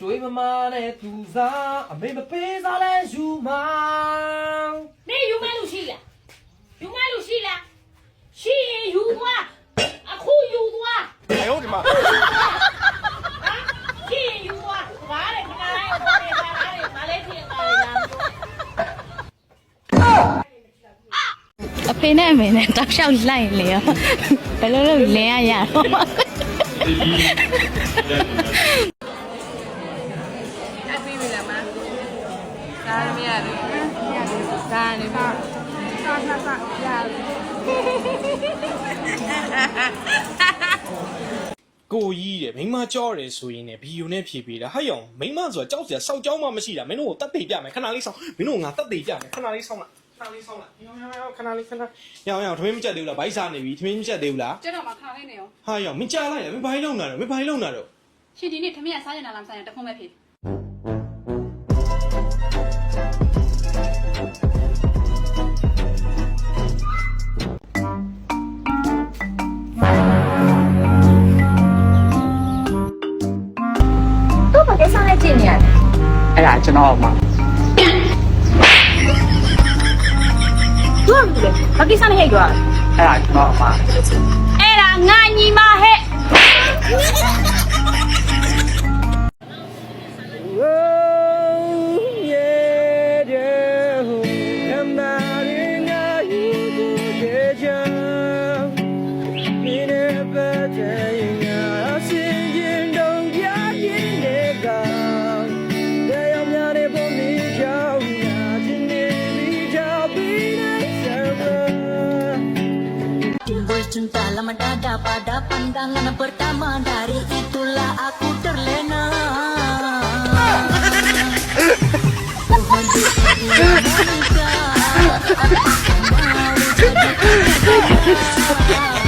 တွေးမမနဲ့သူစားအမေမပေးစားလဲယူမနေယူမလို့ရှိလားယူမလို့ရှိလားရှိရင်ယူသွားအခုယူသွား哎呦我的妈！ရှိရင်ယူသွားဘာလဲခဏလေးဘာလဲဘာလဲဖြစ်ပါလဲလားအဖေနဲ့အမေနဲ့တောက်လျှောက်လိုက်လေရောဘယ်လိုလုပ်လဲရတော့အပေးပြီလားမဒါမရတယ်ဒါနေပါရကိုကြီးတဲ့မိမကြောတယ်ဆိုရင်လည်းဘီယိုနဲ့ဖြေပေးတာဟဲ့အောင်မိမဆိုတာကြောက်စရာစောက်ကြောင်းမှမရှိတာမင်းတို့ကိုတတ်သိပြမယ်ခဏလေးစောင့်မင်းတို့ငါတတ်သိပြမယ်ခဏလေးစောင့်လိုက်ခဏလေးစောင့်လိုက်ခဏလေးရောင်ထမင်းမချက်သေးဘူးလားဘိုက်စားနေပြီထမင်းမချက်သေးဘူးလားကျွန်တော်မှခါလေးနေရောဟာရောင်မကြားလိုက်ရမင်းဘိုင်းလုံးတာတော့မင်းဘိုင်းလုံးတာတော့ရှင်ဒီနေ့ထမင်းကစားနေတာလားမစားရင်တခုံးပဲဖြေတော့ဘာကိစ္စနဲ့ကြည့်နေရလဲအဲ့ဒါကျွန်တော်မှတို့ကလည်းဘာကိစ္စနဲ့ဟိတ်ကြွားအဲ့ဒါကျွန်တော်မှအဲ့ဒါငါညီမဟဲ့Cinta lama dada pada pandangan pertama dari itulah aku terlena. Aku